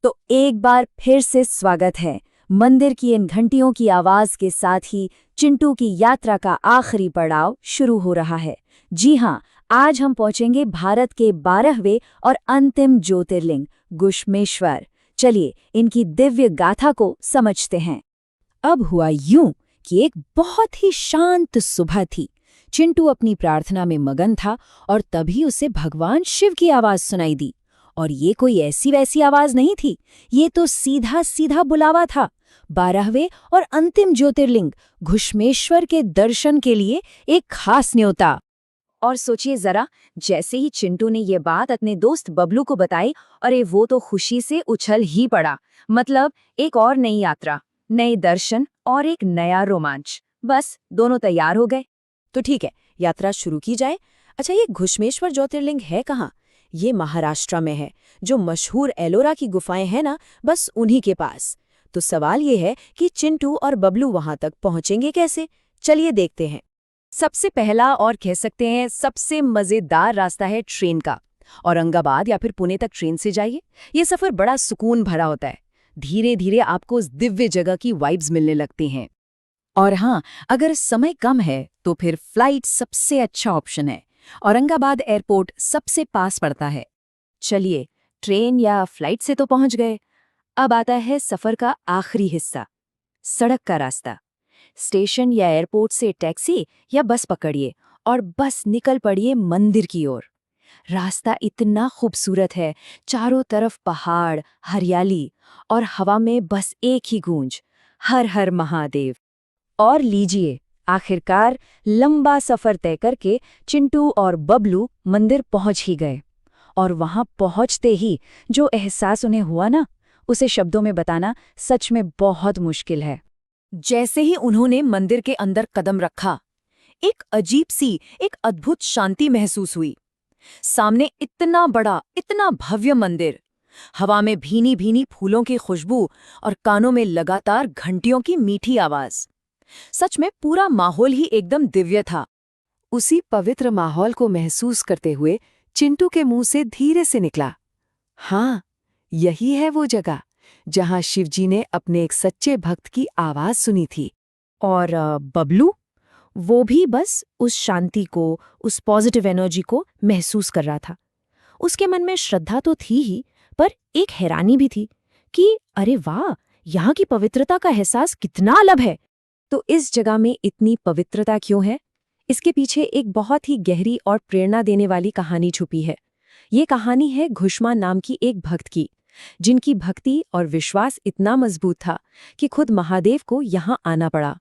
तो एक बार फिर से स्वागत है। मंदिर की इन घंटियों की आवाज के साथ ही चिंटू की यात्रा का आखिरी पड़ाव शुरू हो रहा है। जी हाँ, आज हम पहुंचेंगे भारत के 12वें और अंतिम ज्योतिर्लिंग गुश्मेश्वर। चलिए इनकी दिव्य गाथा को समझते हैं। अब हुआ यूं कि एक बहुत ही शांत सुबह थी। चिंटू अपनी प्रार्थना में मगन था और तभी उसे भगवान शिव की आवाज सुनाई दी। और ये कोई ऐसी वैसी आवाज नहीं थी, ये तो सीधा सीधा बुलावा था। 12वें और अंतिम ज्योतिर्लिंग घुश्मेश्वर के दर्शन के लिए एक खास न्योता। और सोचिए जरा, जैसे ही चिंटू ने ये बात अपने दोस्त बबलू को बताई, अरे वो तो खुशी से उछल ही पड़ा। मतलब एक और नई यात्रा, नए दर्शन और एक नया रोमांच। बस दोनों तैयार हो गए। तो ठीक है, यात्रा शुरू की जाए। अच्छा, ये घुश्मेश्वर ज्योतिर्लिंग है कहाँ? ये महाराष्ट्र में है। जो मशहूर एलोरा की गुफाएं हैं ना, बस उन्हीं के पास। तो सवाल ये है कि चिंटू और बबलू वहां तक पहुंचेंगे कैसे? चलिए देखते हैं। सबसे पहला और कह सकते हैं सबसे मजेदार रास्ता है ट्रेन का। औरंगाबाद या फिर पुणे तक ट्रेन से जाइए। ये सफर बड़ा सुकून भरा होता है। धीरे धीरे आपको उस दिव्य जगह की वाइब्स मिलने लगती हैं। और हाँ, अगर समय कम है तो फिर फ्लाइट सबसे अच्छा ऑप्शन है। औरंगाबाद एयरपोर्ट सबसे पास पड़ता है। चलिए, ट्रेन या फ्लाइट से तो पहुंच गए। अब आता है सफर का आखिरी हिस्सा, सड़क का रास्ता। स्टेशन या एयरपोर्ट से टैक्सी या बस पकड़िए और बस निकल पड़िए मंदिर की ओर। रास्ता इतना खूबसूरत है, चारों तरफ पहाड़, हरियाली और हवा में बस एक ही गूंज, हर हर महादेव। और लीजिए, आखिरकार लंबा सफर तय करके चिंटू और बबलू मंदिर पहुंच ही गए। और वहां पहुंचते ही जो एहसास उन्हें हुआ ना, उसे शब्दों में बताना सच में बहुत मुश्किल है। जैसे ही उन्होंने मंदिर के अंदर कदम रखा, एक अजीब सी, एक अद्भुत शांति महसूस हुई। सामने इतना बड़ा, इतना भव्य मंदिर, हवा में भीनी भीनी फूलों की खुशबू और कानों में लगातार घंटियों की मीठी आवाज। सच में पूरा माहौल ही एकदम दिव्य था। उसी पवित्र माहौल को महसूस करते हुए चिंटू के मुंह से धीरे से निकला, हाँ, यही है वो जगह जहां शिवजी ने अपने एक सच्चे भक्त की आवाज सुनी थी। और बबलू, वो भी बस उस शांति को, उस पॉजिटिव एनर्जी को महसूस कर रहा था। उसके मन में श्रद्धा तो थी ही, पर एक हैरानी भी थी कि अरे वाह, यहाँ की पवित्रता का एहसास कितना अलग है। तो इस जगह में इतनी पवित्रता क्यों है? इसके पीछे एक बहुत ही गहरी और प्रेरणा देने वाली कहानी छुपी है। ये कहानी है घुश्मा नाम की एक भक्त की, जिनकी भक्ति और विश्वास इतना मजबूत था कि खुद महादेव को यहाँ आना पड़ा।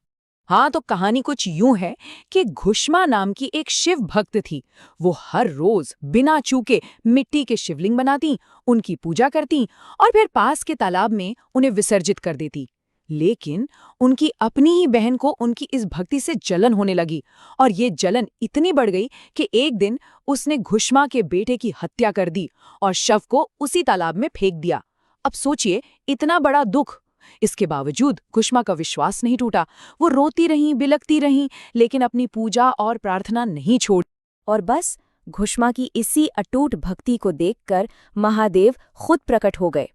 हाँ, तो कहानी कुछ यूं है कि घुश्मा नाम की एक शिव भक्त थी। वो हर रोज बिना चूके मिट्टी के शिवलिंग बनाती, उनकी पूजा करती और फिर पास के तालाब में उन्हें विसर्जित कर देती। लेकिन उनकी अपनी ही बहन को उनकी इस भक्ति से जलन होने लगी और ये जलन इतनी बढ़ गई कि एक दिन उसने घुश्मा के बेटे की हत्या कर दी और शव को उसी तालाब में फेंक दिया। अब सोचिए, इतना बड़ा दुख। इसके बावजूद घुश्मा का विश्वास नहीं टूटा। वो रोती रहीं, बिलखती रहीं, लेकिन अपनी पूजा और प्रार्थना नहीं छोड़ी। और बस घुश्मा की इसी अटूट भक्ति को देखकर महादेव खुद प्रकट हो गए।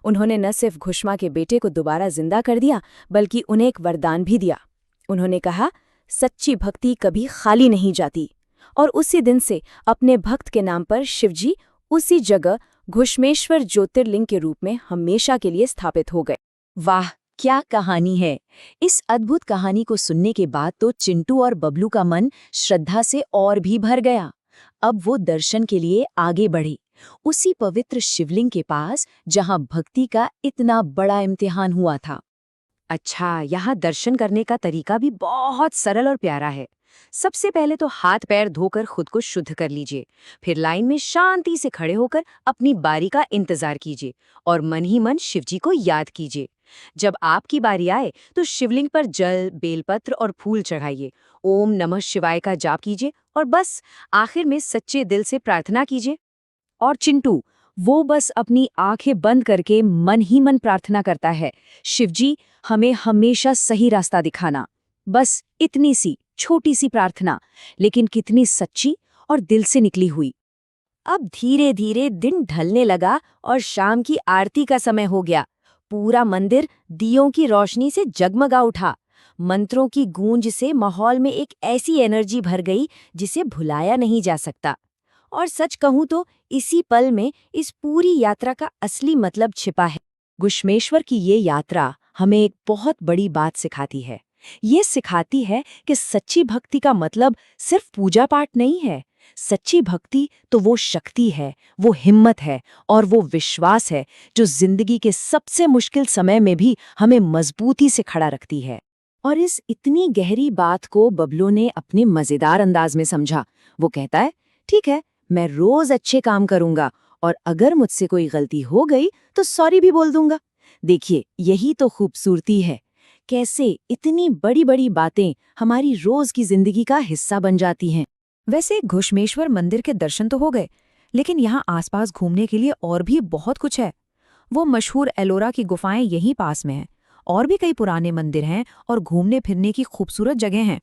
उन्होंने न सिर्फ घुश्मा के बेटे को दोबारा जिंदा कर दिया, बल्कि उन्हें एक वरदान भी दिया। उन्होंने कहा, सच्ची भक्ति कभी खाली नहीं जाती। और उसी दिन से अपने भक्त के नाम पर शिवजी उसी जगह घुश्मेश्वर ज्योतिर्लिंग के रूप में हमेशा के लिए स्थापित हो गए। वाह, क्या कहानी है! इस अद्भुत कहानी को सुनने के बाद तो चिंटू और बबलू का मन श्रद्धा से और भी भर गया। अब वो दर्शन के लिए आगे बढ़े, उसी पवित्र शिवलिंग के पास जहां भक्ति का इतना बड़ा इम्तिहान हुआ था। अच्छा, यहाँ दर्शन करने का तरीका भी बहुत सरल और प्यारा है। सबसे पहले तो हाथ पैर धोकर खुद को शुद्ध कर लीजिए। फिर लाइन में शांति से खड़े होकर अपनी बारी का इंतजार कीजिए और मन ही मन शिवजी को याद कीजिए। जब आपकी बारी आए तो शिवलिंग पर जल, बेलपत्र और फूल चढ़ाइए। ओम नमः शिवाय का जाप कीजिए और बस आखिर में सच्चे दिल से प्रार्थना कीजिए। और चिंटू, वो बस अपनी आंखें बंद करके मन ही मन प्रार्थना करता है, शिवजी हमें हमेशा सही रास्ता दिखाना। बस इतनी सी छोटी सी प्रार्थना, लेकिन कितनी सच्ची और दिल से निकली हुई। अब धीरे धीरे दिन ढलने लगा और शाम की आरती का समय हो गया। पूरा मंदिर दियों की रोशनी से जगमगा उठा। मंत्रों की गूंज से माहौल में एक ऐसी एनर्जी भर गई जिसे भुलाया नहीं जा सकता। और सच कहूं तो इसी पल में इस पूरी यात्रा का असली मतलब छिपा है। घुश्मेश्वर की ये यात्रा हमें एक बहुत बड़ी बात सिखाती है। ये सिखाती है कि सच्ची भक्ति का मतलब सिर्फ पूजा पाठ नहीं है। सच्ची भक्ति तो वो शक्ति है, वो हिम्मत है और वो विश्वास है जो जिंदगी के सबसे मुश्किल समय में भी हमें मजबूती से खड़ा रखती है। और इस इतनी गहरी बात को बबलू ने अपने मजेदार अंदाज में समझा। वो कहता है, ठीक है, मैं रोज अच्छे काम करूंगा और अगर मुझसे कोई गलती हो गई तो सॉरी भी बोल दूंगा। देखिए, यही तो खूबसूरती है, कैसे इतनी बड़ी बड़ी बातें हमारी रोज की जिंदगी का हिस्सा बन जाती हैं। वैसे घुश्मेश्वर मंदिर के दर्शन तो हो गए, लेकिन यहाँ आसपास घूमने के लिए और भी बहुत कुछ है। वो मशहूर एलोरा की गुफाएं यहीं पास में हैं। और भी कई पुराने मंदिर हैं और घूमने फिरने की खूबसूरत जगह हैं।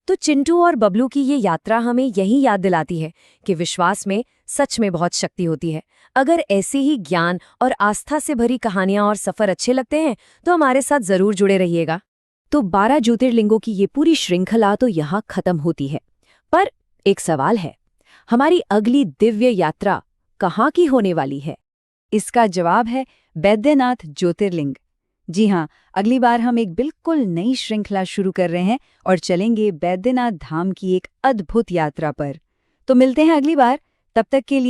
तो चिंटू और बबलू की ये यात्रा हमें यही याद दिलाती है कि विश्वास में सच में बहुत शक्ति होती है। अगर ऐसे ही ज्ञान और आस्था से भरी कहानियां और सफर अच्छे लगते हैं तो हमारे साथ जरूर जुड़े रहिएगा। तो 12 ज्योतिर्लिंगों की ये पूरी श्रृंखला तो यहाँ खत्म होती है, पर एक सवाल है, हमारी अगली दिव्य यात्रा कहाँ की होने वाली है? इसका जवाब है बैद्यनाथ ज्योतिर्लिंग। जी हाँ, अगली बार हम एक बिल्कुल नई श्रृंखला शुरू कर रहे हैं और चलेंगे बैद्यनाथ धाम की एक अद्भुत यात्रा पर। तो मिलते हैं अगली बार, तब तक के लिए